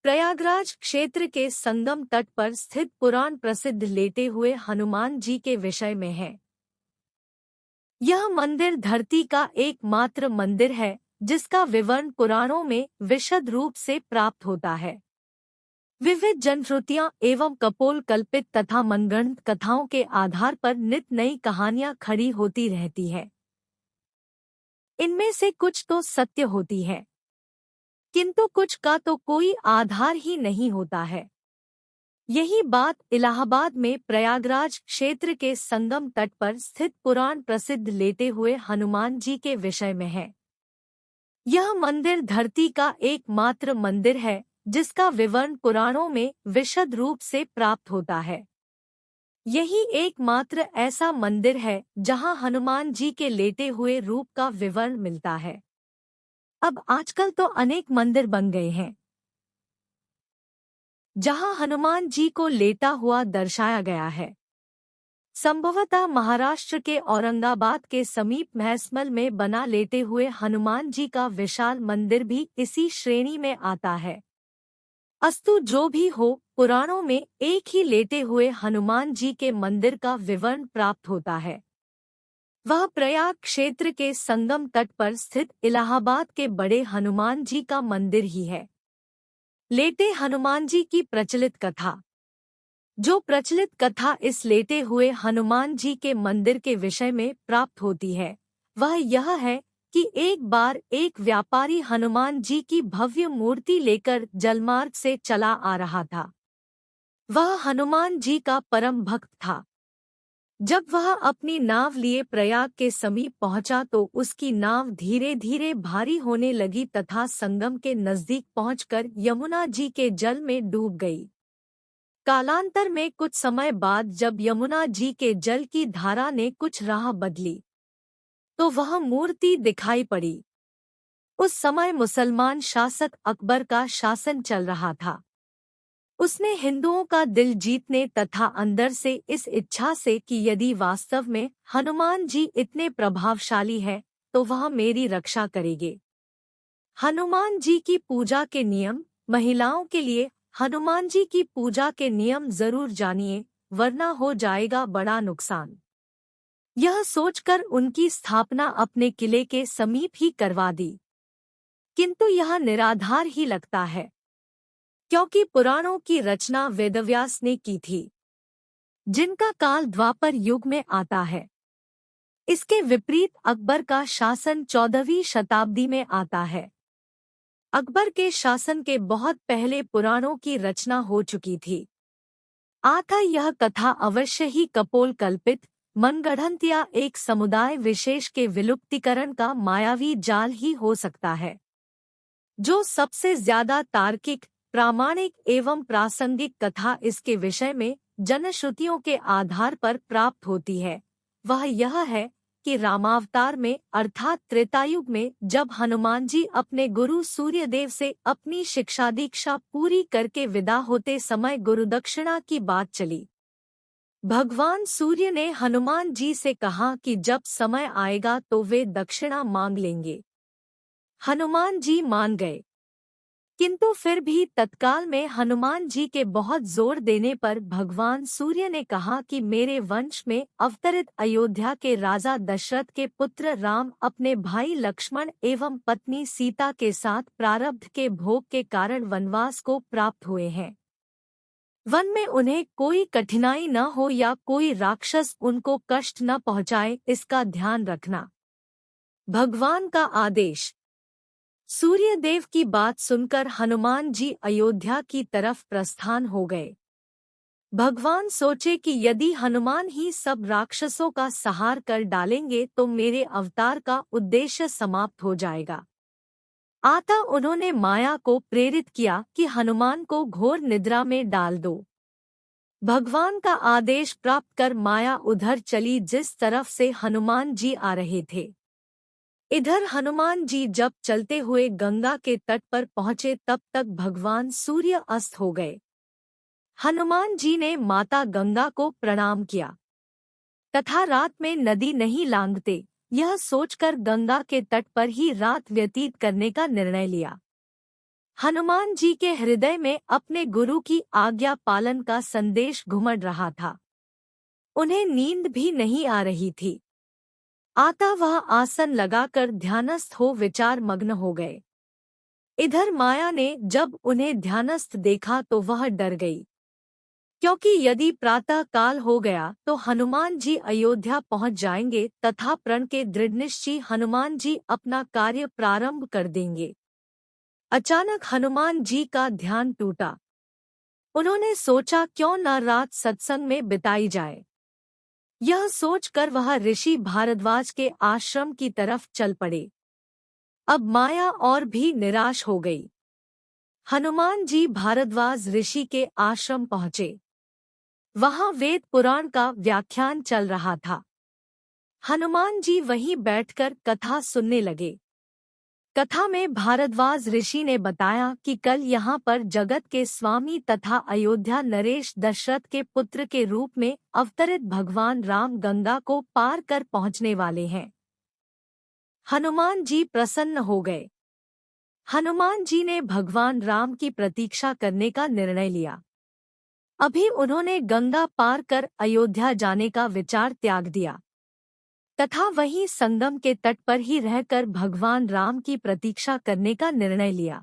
प्रयागराज क्षेत्र के संगम तट पर स्थित पुराण प्रसिद्ध लेटे हुए हनुमान जी के विषय में है। यह मंदिर धरती का एकमात्र मंदिर है जिसका विवरण पुराणों में विशद रूप से प्राप्त होता है। विविध जनश्रुतियां एवं कपोल कल्पित तथा मनगढ़ंत कथाओं के आधार पर नित नई कहानियां खड़ी होती रहती है। इनमें से कुछ तो सत्य होती है, किंतु कुछ का तो कोई आधार ही नहीं होता है। यही बात इलाहाबाद में प्रयागराज क्षेत्र के संगम तट पर स्थित पुराण प्रसिद्ध लेटे हुए हनुमान जी के विषय में है। यह मंदिर धरती का एकमात्र मंदिर है जिसका विवरण पुराणों में विशद रूप से प्राप्त होता है। यही एकमात्र ऐसा मंदिर है जहां हनुमान जी के लेटे हुए रूप का विवरण मिलता है। अब आजकल तो अनेक मंदिर बन गए हैं जहां हनुमान जी को लेटा हुआ दर्शाया गया है। संभवतः महाराष्ट्र के औरंगाबाद के समीप महसमल में बना लेटे हुए हनुमान जी का विशाल मंदिर भी इसी श्रेणी में आता है। अस्तु जो भी हो, पुराणों में एक ही लेटे हुए हनुमान जी के मंदिर का विवरण प्राप्त होता है। वह प्रयाग क्षेत्र के संगम तट पर स्थित इलाहाबाद के बड़े हनुमान जी का मंदिर ही है। लेटे हनुमान जी की प्रचलित कथा। जो प्रचलित कथा इस लेटे हुए हनुमान जी के मंदिर के विषय में प्राप्त होती है, वह यह है कि एक बार एक व्यापारी हनुमान जी की भव्य मूर्ति लेकर जलमार्ग से चला आ रहा था। वह हनुमान जी का परम भक्त था। जब वह अपनी नाव लिए प्रयाग के समीप पहुंचा तो उसकी नाव धीरे धीरे भारी होने लगी तथा संगम के नजदीक पहुंचकर यमुना जी के जल में डूब गई। कालांतर में कुछ समय बाद जब यमुना जी के जल की धारा ने कुछ राह बदली तो वह मूर्ति दिखाई पड़ी। उस समय मुसलमान शासक अकबर का शासन चल रहा था। उसने हिंदुओं का दिल जीतने तथा अंदर से इस इच्छा से कि यदि वास्तव में हनुमान जी इतने प्रभावशाली है तो वह मेरी रक्षा करेंगे। हनुमान जी की पूजा के नियम। महिलाओं के लिए हनुमान जी की पूजा के नियम जरूर जानिए, वरना हो जाएगा बड़ा नुकसान। यह सोचकर उनकी स्थापना अपने किले के समीप ही करवा दी, किंतु यह निराधार ही लगता है, क्योंकि पुराणों की रचना वेदव्यास ने की थी, जिनका काल द्वापर युग में आता है। इसके विपरीत अकबर का शासन 14वीं शताब्दी में आता है। अकबर के शासन के बहुत पहले पुराणों की रचना हो चुकी थी। अतः यह कथा अवश्य ही कपोल कल्पित, मनगढ़ंत या एक समुदाय विशेष के विलुप्तीकरण का मायावी जाल ही हो सकता है। जो सबसे ज्यादा तार्किक, प्रामाणिक एवं प्रासंगिक कथा इसके विषय में जनश्रुतियों के आधार पर प्राप्त होती है, वह यह है कि रामावतार में अर्थात त्रेतायुग में जब हनुमान जी अपने गुरु सूर्यदेव से अपनी शिक्षा दीक्षा पूरी करके विदा होते समय गुरुदक्षिणा की बात चली। भगवान सूर्य ने हनुमान जी से कहा कि जब समय आएगा तो वे दक्षिणा मांग लेंगे। हनुमान जी मान गए, किंतु फिर भी तत्काल में हनुमान जी के बहुत जोर देने पर भगवान सूर्य ने कहा कि मेरे वंश में अवतरित अयोध्या के राजा दशरथ के पुत्र राम अपने भाई लक्ष्मण एवं पत्नी सीता के साथ प्रारब्ध के भोग के कारण वनवास को प्राप्त हुए हैं। वन में उन्हें कोई कठिनाई न हो या कोई राक्षस उनको कष्ट न पहुँचाए, इसका ध्यान रखना। भगवान का आदेश। सूर्यदेव की बात सुनकर हनुमान जी अयोध्या की तरफ प्रस्थान हो गए। भगवान सोचे कि यदि हनुमान ही सब राक्षसों का संहार कर डालेंगे तो मेरे अवतार का उद्देश्य समाप्त हो जाएगा। अतः उन्होंने माया को प्रेरित किया कि हनुमान को घोर निद्रा में डाल दो। भगवान का आदेश प्राप्त कर माया उधर चली जिस तरफ से हनुमान जी आ रहे थे। इधर हनुमान जी जब चलते हुए गंगा के तट पर पहुंचे तब तक भगवान सूर्य अस्त हो गए। हनुमान जी ने माता गंगा को प्रणाम किया तथा रात में नदी नहीं लांघते, यह सोचकर गंगा के तट पर ही रात व्यतीत करने का निर्णय लिया। हनुमान जी के हृदय में अपने गुरु की आज्ञा पालन का संदेश घुमड़ रहा था। उन्हें नींद भी नहीं आ रही थी। आता वह आसन लगाकर ध्यानस्थ हो विचार मग्न हो गए। इधर माया ने जब उन्हें ध्यानस्थ देखा तो वह डर गई, क्योंकि यदि प्रातः काल हो गया तो हनुमान जी अयोध्या पहुंच जाएंगे तथा प्रण के दृढ़निश्चयी हनुमान जी अपना कार्य प्रारंभ कर देंगे। अचानक हनुमान जी का ध्यान टूटा। उन्होंने सोचा क्यों न रात सत्संग में बिताई जाए। यह सोचकर वह ऋषि भारद्वाज के आश्रम की तरफ चल पड़े। अब माया और भी निराश हो गई। हनुमान जी भारद्वाज ऋषि के आश्रम पहुंचे। वहां वेद पुराण का व्याख्यान चल रहा था। हनुमान जी वहीं बैठकर कथा सुनने लगे। कथा में भारद्वाज ऋषि ने बताया कि कल यहाँ पर जगत के स्वामी तथा अयोध्या नरेश दशरथ के पुत्र के रूप में अवतरित भगवान राम गंगा को पार कर पहुँचने वाले हैं। हनुमान जी प्रसन्न हो गए। हनुमान जी ने भगवान राम की प्रतीक्षा करने का निर्णय लिया। अभी उन्होंने गंगा पार कर अयोध्या जाने का विचार त्याग दिया तथा वहीं संगम के तट पर ही रहकर भगवान राम की प्रतीक्षा करने का निर्णय लिया।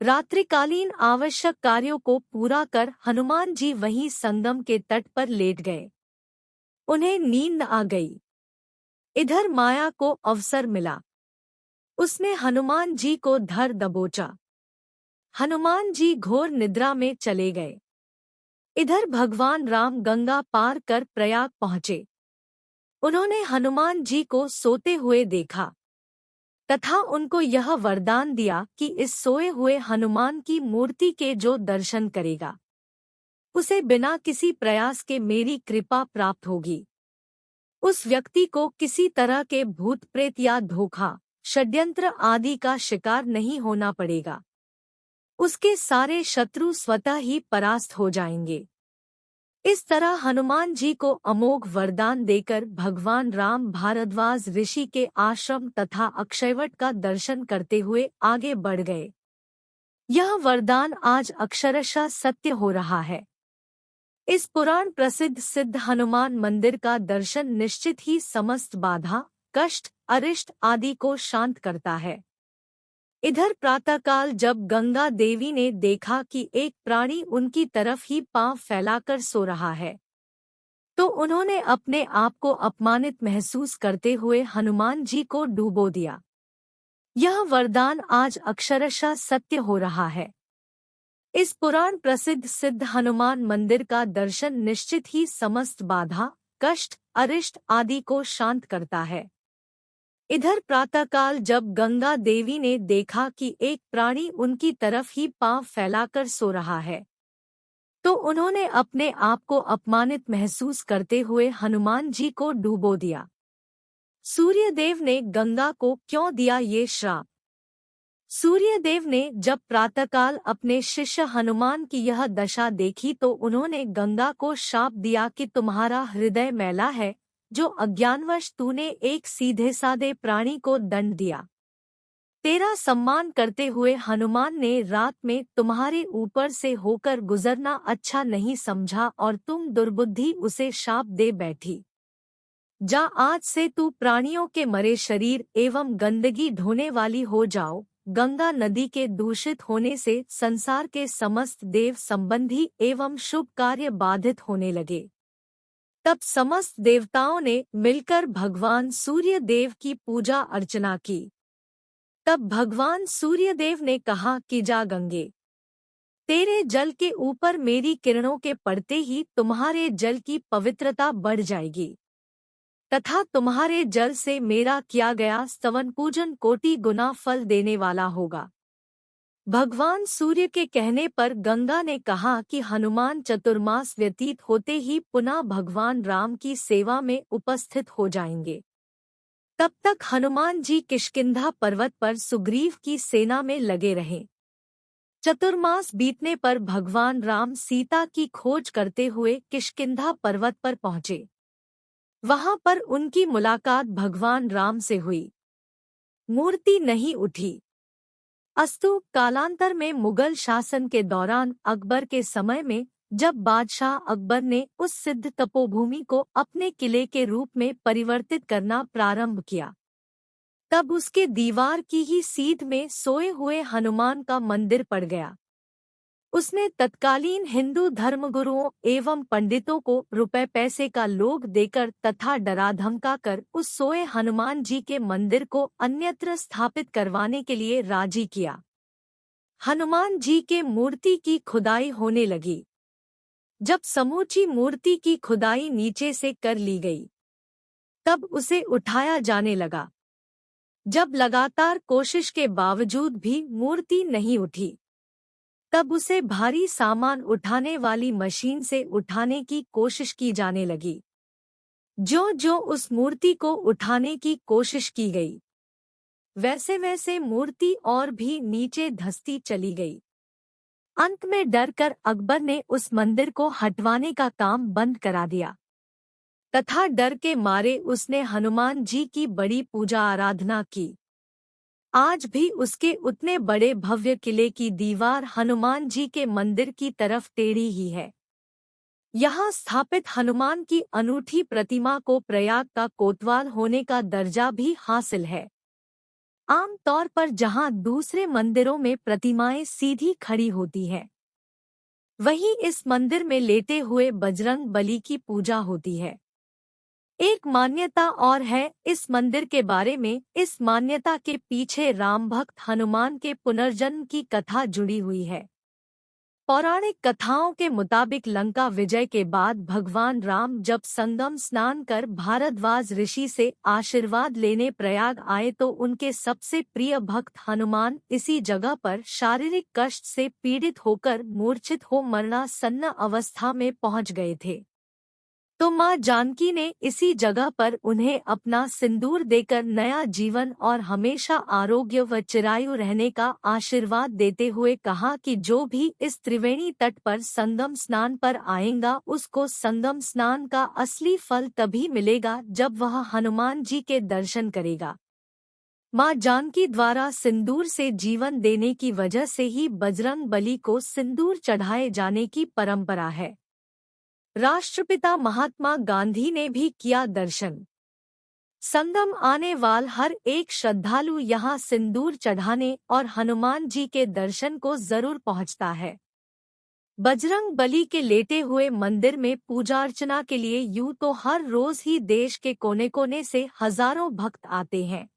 रात्रिकालीन आवश्यक कार्यों को पूरा कर हनुमान जी वहीं संगम के तट पर लेट गए। उन्हें नींद आ गई। इधर माया को अवसर मिला। उसने हनुमान जी को धर दबोचा। हनुमान जी घोर निद्रा में चले गए। इधर भगवान राम गंगा पार कर प्रयाग पहुँचे। उन्होंने हनुमान जी को सोते हुए देखा तथा उनको यह वरदान दिया कि इस सोए हुए हनुमान की मूर्ति के जो दर्शन करेगा उसे बिना किसी प्रयास के मेरी कृपा प्राप्त होगी। उस व्यक्ति को किसी तरह के भूत प्रेत या धोखा षड्यंत्र आदि का शिकार नहीं होना पड़ेगा। उसके सारे शत्रु स्वतः ही परास्त हो जाएंगे। इस तरह हनुमान जी को अमोघ वरदान देकर भगवान राम भारद्वाज ऋषि के आश्रम तथा अक्षयवट का दर्शन करते हुए आगे बढ़ गए। यह वरदान आज अक्षरशः सत्य हो रहा है। इस पुराण प्रसिद्ध सिद्ध हनुमान मंदिर का दर्शन निश्चित ही समस्त बाधा, कष्ट, अरिष्ट आदि को शांत करता है। इधर प्रातःकाल जब गंगा देवी ने देखा कि एक प्राणी उनकी तरफ ही पांव फैलाकर सो रहा है, तो उन्होंने अपने आप को अपमानित महसूस करते हुए हनुमान जी को डूबो दिया। यह वरदान आज अक्षरशः सत्य हो रहा है। इस पुराण प्रसिद्ध सिद्ध हनुमान मंदिर का दर्शन निश्चित ही समस्त बाधा, कष्ट, अरिष्ट आदि को शांत करता है। इधर प्रातःकाल जब गंगा देवी ने देखा कि एक प्राणी उनकी तरफ ही पांव फैलाकर सो रहा है, तो उन्होंने अपने आप को अपमानित महसूस करते हुए हनुमान जी को डूबो दिया। सूर्यदेव ने गंगा को क्यों दिया ये श्राप? सूर्यदेव ने जब प्रातःकाल अपने शिष्य हनुमान की यह दशा देखी तो उन्होंने गंगा को शाप दिया कि तुम्हारा हृदय मैला है, जो अज्ञानवश तूने एक सीधे साधे प्राणी को दंड दिया। तेरा सम्मान करते हुए हनुमान ने रात में तुम्हारे ऊपर से होकर गुजरना अच्छा नहीं समझा और तुम दुर्बुद्धि उसे शाप दे बैठी। जा, आज से तू प्राणियों के मरे शरीर एवं गंदगी ढोने वाली हो जाओ। गंगा नदी के दूषित होने से संसार के समस्त देव संबंधी एवं शुभ कार्य बाधित होने लगे। तब समस्त देवताओं ने मिलकर भगवान सूर्यदेव की पूजा अर्चना की। तब भगवान सूर्यदेव ने कहा कि जा गंगे, तेरे जल के ऊपर मेरी किरणों के पड़ते ही तुम्हारे जल की पवित्रता बढ़ जाएगी तथा तुम्हारे जल से मेरा किया गया स्तवन पूजन कोटि गुना फल देने वाला होगा। भगवान सूर्य के कहने पर गंगा ने कहा कि हनुमान चतुर्मास व्यतीत होते ही पुनः भगवान राम की सेवा में उपस्थित हो जाएंगे। तब तक हनुमान जी किष्किंधा पर्वत पर सुग्रीव की सेना में लगे रहे। चतुर्मास बीतने पर भगवान राम सीता की खोज करते हुए किष्किंधा पर्वत पर पहुँचे। वहां पर उनकी मुलाकात भगवान राम से हुई। मूर्ति नहीं उठी। अस्तु कालांतर में मुगल शासन के दौरान अकबर के समय में जब बादशाह अकबर ने उस सिद्ध तपोभूमि को अपने किले के रूप में परिवर्तित करना प्रारंभ किया, तब उसके दीवार की ही सीध में सोए हुए हनुमान का मंदिर पड़ गया। उसने तत्कालीन हिंदू धर्मगुरुओं एवं पंडितों को रुपए पैसे का लोभ देकर तथा डरा धमकाकर उस सोए हनुमान जी के मंदिर को अन्यत्र स्थापित करवाने के लिए राजी किया। हनुमान जी के मूर्ति की खुदाई होने लगी। जब समूची मूर्ति की खुदाई नीचे से कर ली गई, तब उसे उठाया जाने लगा। जब लगातार कोशिश के बावजूद भी मूर्ति नहीं उठी, तब उसे भारी सामान उठाने वाली मशीन से उठाने की कोशिश की जाने लगी। जो उस मूर्ति को उठाने की कोशिश की गई, वैसे वैसे मूर्ति और भी नीचे धंसती चली गई। अंत में डरकर अकबर ने उस मंदिर को हटवाने का काम बंद करा दिया तथा डर के मारे उसने हनुमान जी की बड़ी पूजा आराधना की। आज भी उसके उतने बड़े भव्य किले की दीवार हनुमान जी के मंदिर की तरफ टेढ़ी ही है। यहाँ स्थापित हनुमान की अनूठी प्रतिमा को प्रयाग का कोतवाल होने का दर्जा भी हासिल है। आम तौर पर जहाँ दूसरे मंदिरों में प्रतिमाएं सीधी खड़ी होती हैं, वहीं इस मंदिर में लेटे हुए बजरंग बली की पूजा होती है। एक मान्यता और है इस मंदिर के बारे में। इस मान्यता के पीछे राम भक्त हनुमान के पुनर्जन्म की कथा जुड़ी हुई है। पौराणिक कथाओं के मुताबिक लंका विजय के बाद भगवान राम जब संगम स्नान कर भारद्वाज ऋषि से आशीर्वाद लेने प्रयाग आए तो उनके सबसे प्रिय भक्त हनुमान इसी जगह पर शारीरिक कष्ट से पीड़ित होकर मूर्छित हो मरणासन्न अवस्था में पहुंच गए थे। तो मां जानकी ने इसी जगह पर उन्हें अपना सिंदूर देकर नया जीवन और हमेशा आरोग्य व चिरायु रहने का आशीर्वाद देते हुए कहा कि जो भी इस त्रिवेणी तट पर संगम स्नान पर आएगा उसको संगम स्नान का असली फल तभी मिलेगा जब वह हनुमान जी के दर्शन करेगा। मां जानकी द्वारा सिंदूर से जीवन देने की वजह से ही बजरंग बली को सिंदूर चढ़ाए जाने की परंपरा है। राष्ट्रपिता महात्मा गांधी ने भी किया दर्शन। संगम आने वाल हर एक श्रद्धालु यहाँ सिंदूर चढ़ाने और हनुमान जी के दर्शन को जरूर पहुँचता है। बजरंग बली के लेटे हुए मंदिर में पूजा अर्चना के लिए यूं तो हर रोज ही देश के कोने कोने से हजारों भक्त आते हैं,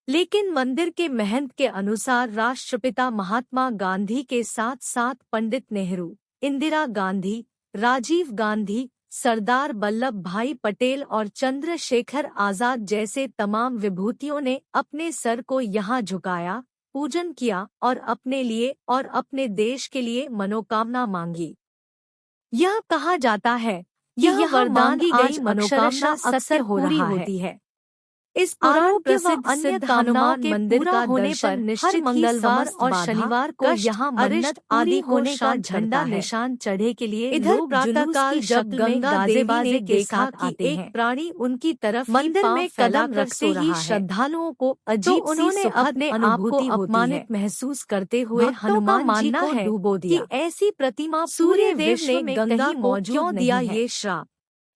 लेकिन मंदिर के महंत के अनुसार राष्ट्रपिता महात्मा गांधी के साथ साथ पंडित नेहरू, इंदिरा गांधी, राजीव गांधी, सरदार वल्लभ भाई पटेल और चंद्रशेखर आजाद जैसे तमाम विभूतियों ने अपने सर को यहाँ झुकाया, पूजन किया और अपने लिए और अपने देश के लिए मनोकामना मांगी। यह कहा जाता है यह वरदान की गई मनोकामना अक्सर पूरी होती है। इस पुराण प्रसिद्ध अन्य हनुमान मंदिर का होने पर निश्चित मंगलवार और शनिवार को यहाँ मन्नत आदि होने का झंडा निशान चढ़े के लिए इधर प्रातःकाल जब गंगा देवी ने देखा कि एक प्राणी उनकी तरफ मंदिर में कदम रखते ही श्रद्धालुओं को अजीब उन्होंने अपने आप को अपमानित महसूस करते हुए हनुमान जी को डूबो दिया। ऐसी प्रतिमा सूर्य देव ने गंगा मौजूद क्यों दिया ये श्राप?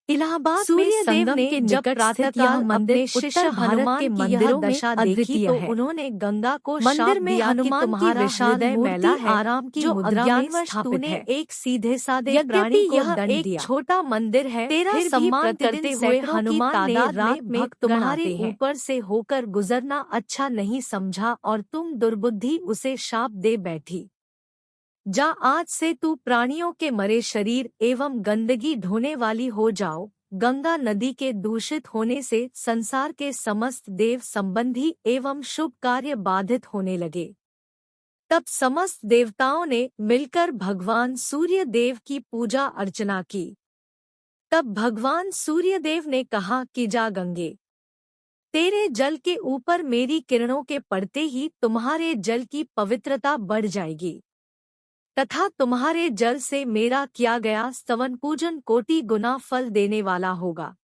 इलाहाबाद में संगम के जब प्रातःकाल मंदिर शिष्य हनुमान के मंदिरों दशा देखी तो उन्होंने गंगा को मंदिर में हनुमान की विशाल मूर्ति आराम की मुद्रा में स्थापित है। एक सीधे साधे प्राणी को दंड दिया। छोटा मंदिर है, तेरा सम्मान करते हुए हनुमान ने रात में तुम्हारे ऊपर से होकर गुजरना अच्छा नहीं समझा और तुम दुर्बुद्धि उसे शाप दे बैठी। जा आज से तू प्राणियों के मरे शरीर एवं गंदगी ढोने वाली हो जाओ। गंगा नदी के दूषित होने से संसार के समस्त देव संबंधी एवं शुभ कार्य बाधित होने लगे। तब समस्त देवताओं ने मिलकर भगवान सूर्य देव की पूजा अर्चना की। तब भगवान सूर्य देव ने कहा कि जा गंगे, तेरे जल के ऊपर मेरी किरणों के पड़ते ही तुम्हारे जल की पवित्रता बढ़ जाएगी तथा तुम्हारे जल से मेरा किया गया स्तवन पूजन कोटि गुना फल देने वाला होगा।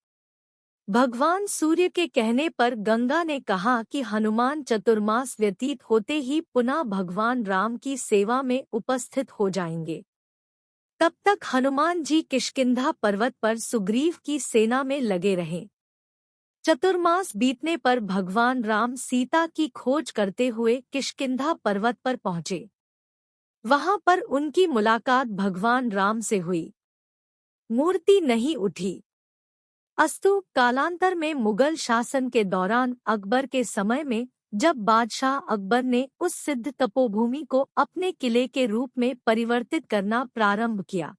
भगवान सूर्य के कहने पर गंगा ने कहा कि हनुमान चतुर्मास व्यतीत होते ही पुनः भगवान राम की सेवा में उपस्थित हो जाएंगे। तब तक हनुमान जी किष्किंधा पर्वत पर सुग्रीव की सेना में लगे रहे। चतुर्मास बीतने पर भगवान राम सीता की खोज करते हुए किष्किंधा पर्वत पर पहुंचे। वहां पर उनकी मुलाकात भगवान राम से हुई। मूर्ति नहीं उठी। अस्तु कालांतर में मुगल शासन के दौरान अकबर के समय में जब बादशाह अकबर ने उस सिद्ध तपोभूमि को अपने किले के रूप में परिवर्तित करना प्रारंभ किया,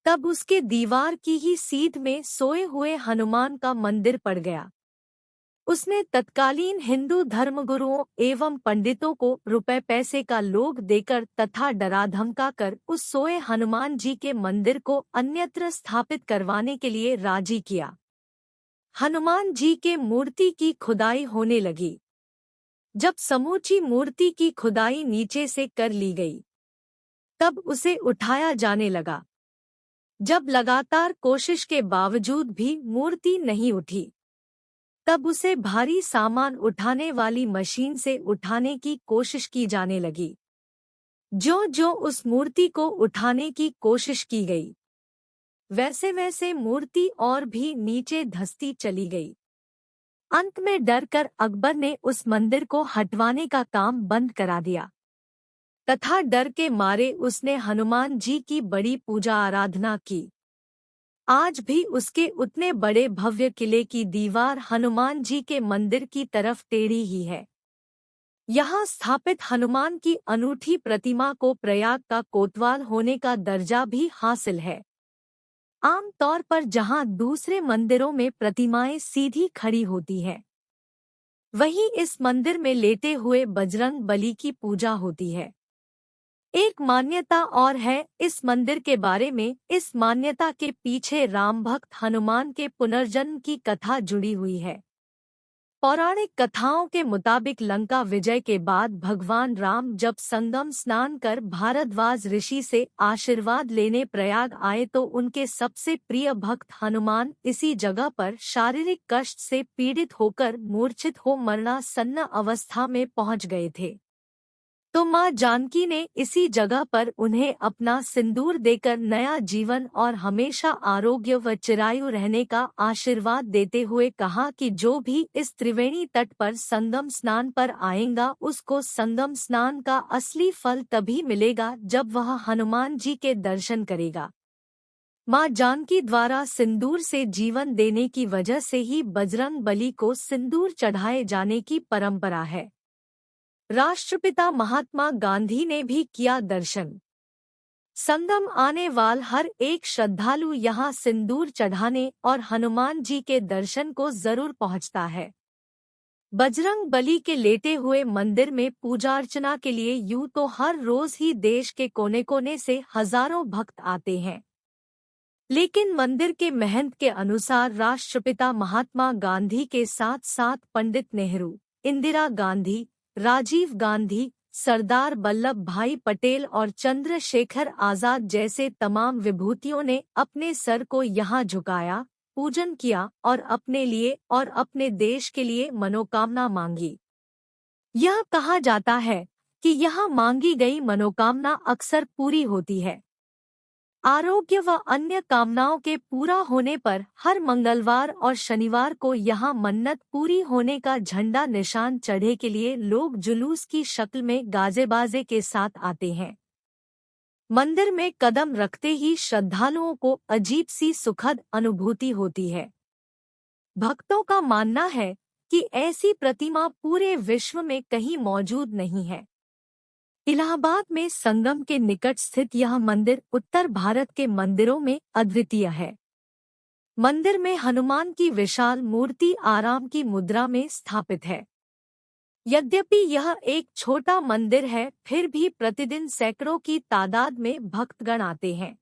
तब उसके दीवार की ही सीध में सोए हुए हनुमान का मंदिर पड़ गया। उसने तत्कालीन हिंदू धर्मगुरुओं एवं पंडितों को रुपए पैसे का लोभ देकर तथा डरा धमकाकर उस सोए हनुमान जी के मंदिर को अन्यत्र स्थापित करवाने के लिए राजी किया। हनुमान जी के मूर्ति की खुदाई होने लगी। जब समूची मूर्ति की खुदाई नीचे से कर ली गई, तब उसे उठाया जाने लगा। जब लगातार कोशिश के बावजूद भी मूर्ति नहीं उठी, तब उसे भारी सामान उठाने वाली मशीन से उठाने की कोशिश की जाने लगी। जो उस मूर्ति को उठाने की कोशिश की गई, वैसे वैसे मूर्ति और भी नीचे धंसती चली गई। अंत में डरकर अकबर ने उस मंदिर को हटवाने का काम बंद करा दिया तथा डर के मारे उसने हनुमान जी की बड़ी पूजा आराधना की। आज भी उसके उतने बड़े भव्य किले की दीवार हनुमान जी के मंदिर की तरफ टेढ़ी ही है। यहाँ स्थापित हनुमान की अनूठी प्रतिमा को प्रयाग का कोतवाल होने का दर्जा भी हासिल है। आम तौर पर जहाँ दूसरे मंदिरों में प्रतिमाएं सीधी खड़ी होती हैं, वहीं इस मंदिर में लेटे हुए बजरंग बली की पूजा होती है। एक मान्यता और है इस मंदिर के बारे में। इस मान्यता के पीछे राम भक्त हनुमान के पुनर्जन्म की कथा जुड़ी हुई है। पौराणिक कथाओं के मुताबिक लंका विजय के बाद भगवान राम जब संगम स्नान कर भारद्वाज ऋषि से आशीर्वाद लेने प्रयाग आए तो उनके सबसे प्रिय भक्त हनुमान इसी जगह पर शारीरिक कष्ट से पीड़ित होकर मूर्छित हो मरणासन्न अवस्था में पहुंच गए थे। तो मां जानकी ने इसी जगह पर उन्हें अपना सिंदूर देकर नया जीवन और हमेशा आरोग्य व चिरायु रहने का आशीर्वाद देते हुए कहा कि जो भी इस त्रिवेणी तट पर संगम स्नान पर आएगा उसको संगम स्नान का असली फल तभी मिलेगा जब वह हनुमान जी के दर्शन करेगा। मां जानकी द्वारा सिंदूर से जीवन देने की वजह से ही बजरंग बली को सिंदूर चढ़ाए जाने की परंपरा है। राष्ट्रपिता महात्मा गांधी ने भी किया दर्शन। संगम आने वाल हर एक श्रद्धालु यहाँ सिंदूर चढ़ाने और हनुमान जी के दर्शन को जरूर पहुँचता है। बजरंग बली के लेटे हुए मंदिर में पूजा अर्चना के लिए यूं तो हर रोज ही देश के कोने कोने से हजारों भक्त आते हैं, लेकिन मंदिर के महंत के अनुसार राष्ट्रपिता महात्मा गांधी के साथ साथ पंडित नेहरू, इंदिरा गांधी, राजीव गांधी, सरदार वल्लभ भाई पटेल और चंद्रशेखर आजाद जैसे तमाम विभूतियों ने अपने सर को यहाँ झुकाया, पूजन किया और अपने लिए और अपने देश के लिए मनोकामना मांगी। यह कहा जाता है कि यहाँ मांगी गई मनोकामना अक्सर पूरी होती है। आरोग्य व अन्य कामनाओं के पूरा होने पर हर मंगलवार और शनिवार को यहाँ मन्नत पूरी होने का झंडा निशान चढ़े के लिए लोग जुलूस की शक्ल में गाजे-बाजे के साथ आते हैं। मंदिर में कदम रखते ही श्रद्धालुओं को अजीब सी सुखद अनुभूति होती है। भक्तों का मानना है कि ऐसी प्रतिमा पूरे विश्व में कहीं मौजूद नहीं है। इलाहाबाद में संगम के निकट स्थित यह मंदिर उत्तर भारत के मंदिरों में अद्वितीय है। मंदिर में हनुमान की विशाल मूर्ति आराम की मुद्रा में स्थापित है। यद्यपि यह एक छोटा मंदिर है, फिर भी प्रतिदिन सैकड़ों की तादाद में भक्तगण आते हैं।